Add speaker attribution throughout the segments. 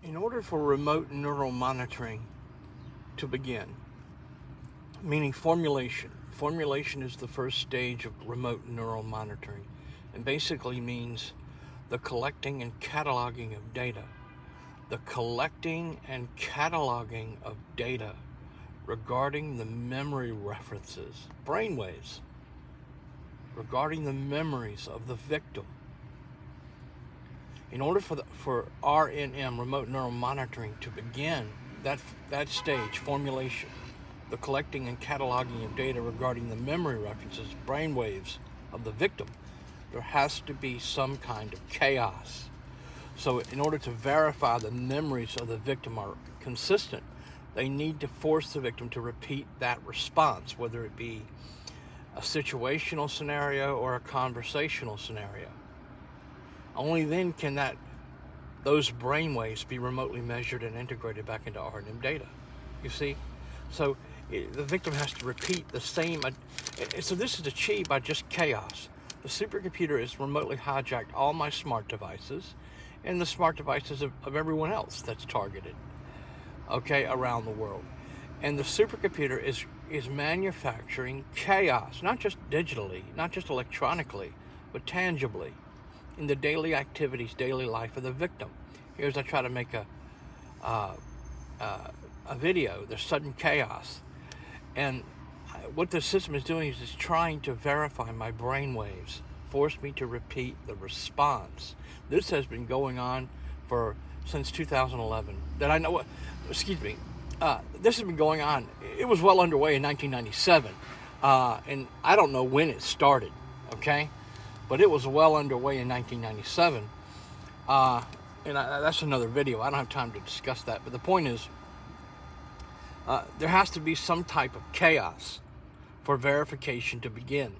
Speaker 1: In order for remote neural monitoring to begin, meaning formulation. Formulation is the first stage of remote neural monitoring, and basically means the collecting and cataloging of data. The collecting and cataloging of data regarding the memory references, brainwaves, regarding the memories of the victim. In order for RNM, remote neural monitoring, to begin, that stage, formulation, the collecting and cataloging of data regarding the memory references, brainwaves of the victim, there has to be some kind of chaos. So in order to verify the memories of the victim are consistent, they need to force the victim to repeat that response, whether it be a situational scenario or a conversational scenario. Only then can those brainwaves be remotely measured and integrated back into RNM data. You see? So the victim has to repeat the same. So this is achieved by just chaos. The supercomputer has remotely hijacked all my smart devices and the smart devices of everyone else that's targeted, okay, around the world. And the supercomputer is manufacturing chaos, not just digitally, not just electronically, but tangibly, in the daily activities, daily life of the victim. Here's I try to make a video. There's sudden chaos, and what the system is doing is it's trying to verify my brain waves, force me to repeat the response. This has been going on since 2011. That I know. Excuse me. This has been going on. It was well underway in 1997, and I don't know when it started. Okay. But it was well underway in 1997, and that's another video. I don't have time to discuss that. But the point is, there has to be some type of chaos for verification to begin.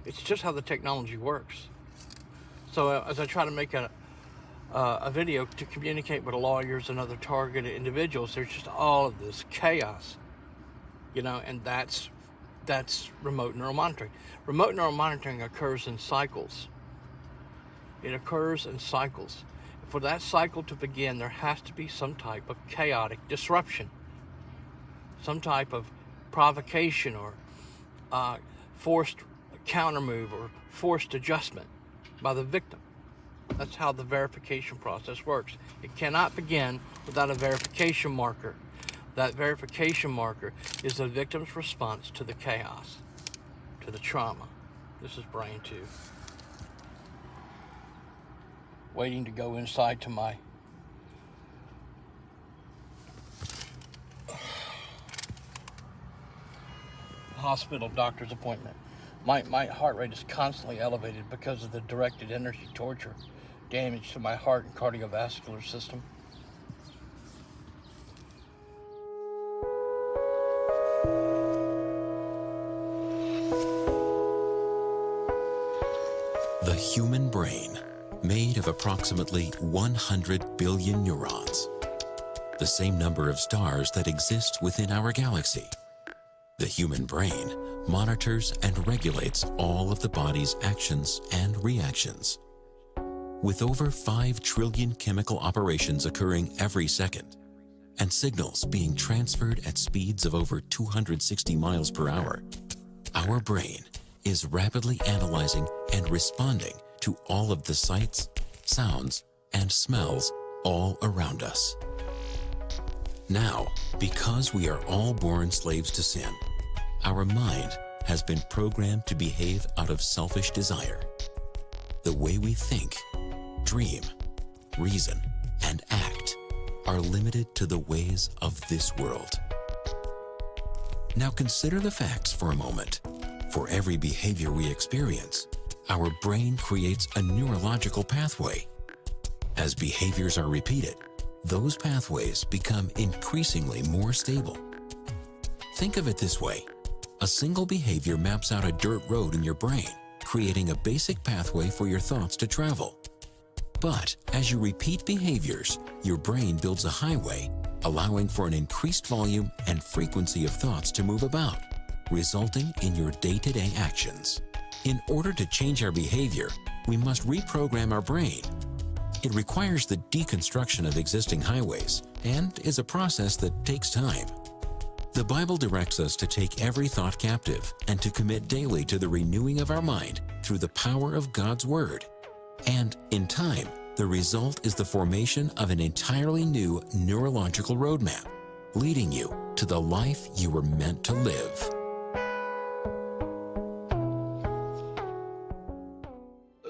Speaker 1: It's just how the technology works. So as I try to make a video to communicate with lawyers and other targeted individuals, there's just all of this chaos, and that's remote neural monitoring. Remote neural monitoring occurs in cycles. It occurs in cycles. For that cycle to begin, there has to be some type of chaotic disruption, some type of provocation or forced countermove or forced adjustment by the victim. That's how the verification process works. It cannot begin without a verification marker. That verification marker is the victim's response to the chaos, to the trauma. This is brain 2. Waiting to go inside to my hospital doctor's appointment. My heart rate is constantly elevated because of the directed energy torture damage to my heart and cardiovascular system.
Speaker 2: The human brain, made of approximately 100 billion neurons, the same number of stars that exist within our galaxy. The human brain monitors and regulates all of the body's actions and reactions. With over 5 trillion chemical operations occurring every second, and signals being transferred at speeds of over 260 miles per hour, our brain is rapidly analyzing and responding to all of the sights, sounds, and smells all around us. Now, because we are all born slaves to sin, our mind has been programmed to behave out of selfish desire. The way we think, dream, reason, and act are limited to the ways of this world. Now consider the facts for a moment. For every behavior we experience, our brain creates a neurological pathway. As behaviors are repeated, those pathways become increasingly more stable. Think of it this way. A single behavior maps out a dirt road in your brain, creating a basic pathway for your thoughts to travel. But as you repeat behaviors, your brain builds a highway, allowing for an increased volume and frequency of thoughts to move about, resulting in your day-to-day actions. In order to change our behavior, we must reprogram our brain. It requires the deconstruction of existing highways and is a process that takes time. The Bible directs us to take every thought captive and to commit daily to the renewing of our mind through the power of God's Word. And in time, the result is the formation of an entirely new neurological roadmap, leading you to the life you were meant to live.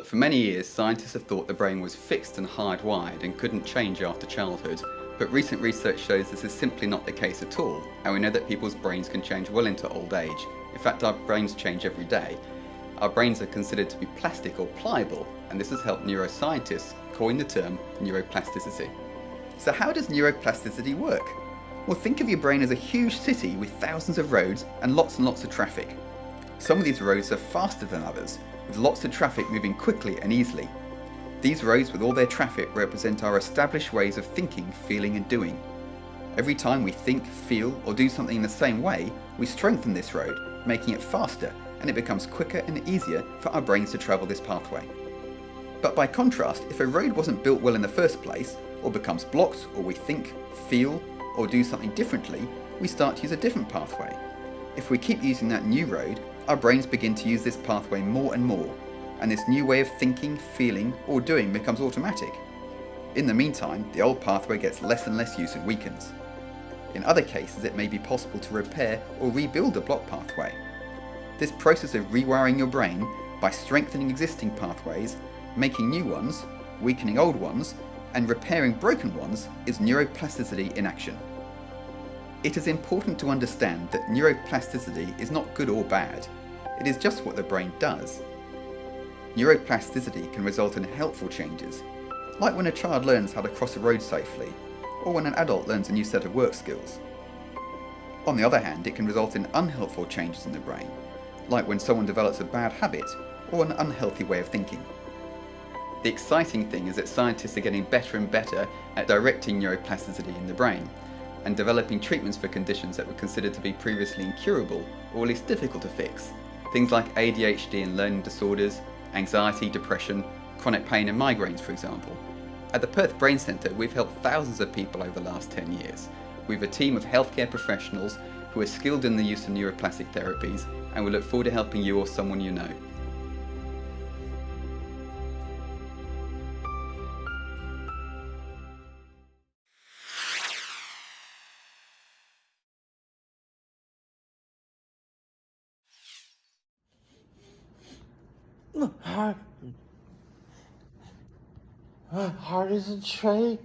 Speaker 3: For many years, scientists have thought the brain was fixed and hardwired and couldn't change after childhood. But recent research shows this is simply not the case at all, and we know that people's brains can change well into old age. In fact, our brains change every day. Our brains are considered to be plastic or pliable, and this has helped neuroscientists coin the term neuroplasticity. So how does neuroplasticity work? Well, think of your brain as a huge city with thousands of roads and lots of traffic. Some of these roads are faster than others, with lots of traffic moving quickly and easily. These roads with all their traffic represent our established ways of thinking, feeling and doing. Every time we think, feel or do something in the same way, we strengthen this road, making it faster, and it becomes quicker and easier for our brains to travel this pathway. But by contrast, if a road wasn't built well in the first place, or becomes blocked, or we think, feel or do something differently, we start to use a different pathway. If we keep using that new road, our brains begin to use this pathway more and more, and this new way of thinking, feeling or doing becomes automatic. In the meantime, the old pathway gets less and less use and weakens. In other cases, it may be possible to repair or rebuild a blocked pathway. This process of rewiring your brain by strengthening existing pathways, making new ones, weakening old ones, and repairing broken ones is neuroplasticity in action. It is important to understand that neuroplasticity is not good or bad. It is just what the brain does. Neuroplasticity can result in helpful changes, like when a child learns how to cross a road safely, or when an adult learns a new set of work skills. On the other hand, it can result in unhelpful changes in the brain, like when someone develops a bad habit or an unhealthy way of thinking. The exciting thing is that scientists are getting better and better at directing neuroplasticity in the brain, and developing treatments for conditions that were considered to be previously incurable, or at least difficult to fix. Things like ADHD and learning disorders, anxiety, depression, chronic pain and migraines, for example. At the Perth Brain Centre, we've helped thousands of people over the last 10 years. We have a team of healthcare professionals who are skilled in the use of neuroplastic therapies, and we look forward to helping you or someone you know.
Speaker 4: My heart isn't trained.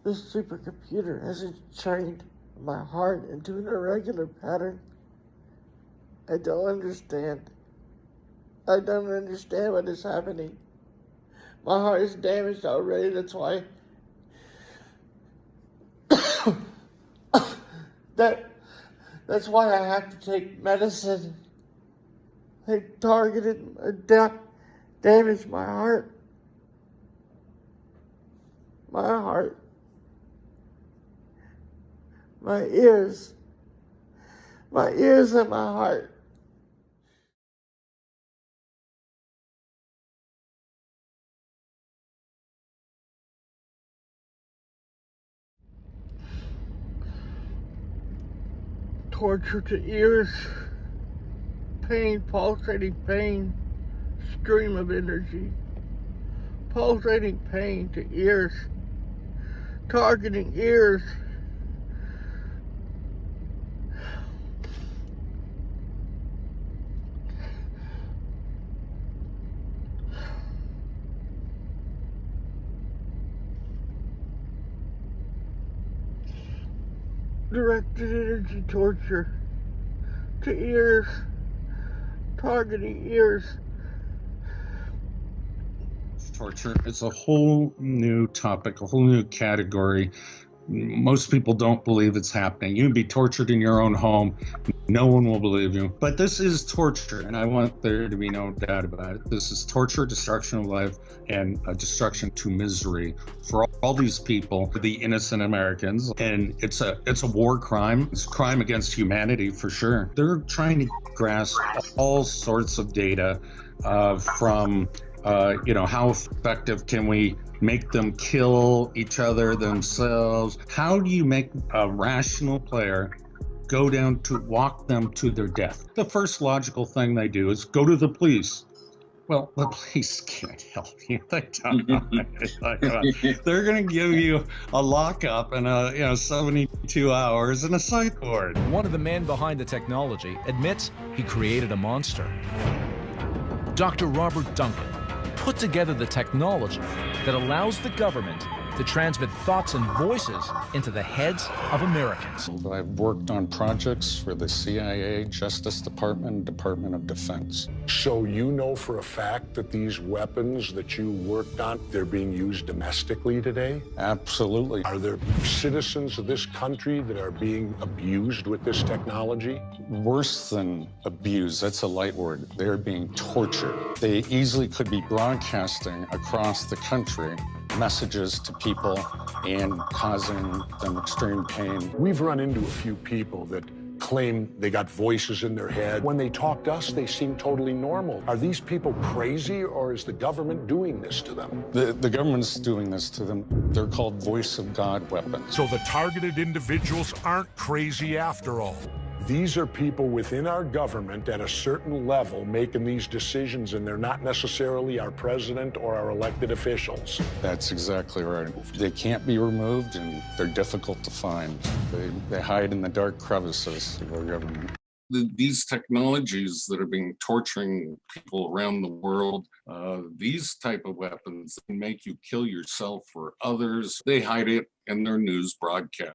Speaker 4: This supercomputer hasn't trained my heart into an irregular pattern. I don't understand. I don't understand what is happening. My heart is damaged already, that's why. That's why I have to take medicine. They targeted, damaged my heart. My heart. My ears and my heart. Torture to ears, pain, pulsating pain, stream of energy, pulsating pain to ears, targeting ears. Directed energy torture to ears, targeting ears.
Speaker 5: Torture, it's a whole new topic, a whole new category. Most people don't believe it's happening. You can be tortured in your own home. No one will believe you. But this is torture, and I want there to be no doubt about it. This is torture, destruction of life, and a destruction to misery for all these people, the innocent Americans. And it's a war crime. It's a crime against humanity for sure. They're trying to grasp all sorts of data from How effective can we make them kill each other themselves? How do you make a rational player go down to walk them to their death? The first logical thing they do is go to the police. Well, the police can't help you. They don't know anything. They're going to give you a lockup and 72 hours in a psych ward.
Speaker 6: One of the men behind the technology admits he created a monster. Dr. Robert Duncan put together the technology that allows the government to transmit thoughts and voices into the heads of Americans.
Speaker 7: I've worked on projects for the CIA, Justice Department, Department of Defense.
Speaker 8: So you know for a fact that these weapons that you worked on, they're being used domestically today?
Speaker 7: Absolutely.
Speaker 8: Are there citizens of this country that are being abused with this technology?
Speaker 7: Worse than abused, that's a light word. They're being tortured. They easily could be broadcasting across the country messages to people and causing them extreme pain.
Speaker 8: We've run into a few people that claim they got voices in their head. When they talk to us, they seem totally normal. Are these people crazy, or is the government doing this to them?
Speaker 7: The government's doing this to them. They're called voice of God weapons.
Speaker 9: So the targeted individuals aren't crazy after all.
Speaker 8: These are people within our government at a certain level making these decisions, and they're not necessarily our president or our elected officials.
Speaker 7: That's exactly right. They can't be removed, and they're difficult to find. They hide in the dark crevices of our government. These technologies that are being torturing people around the world, these type of weapons can make you kill yourself or others. They hide it in their news broadcast.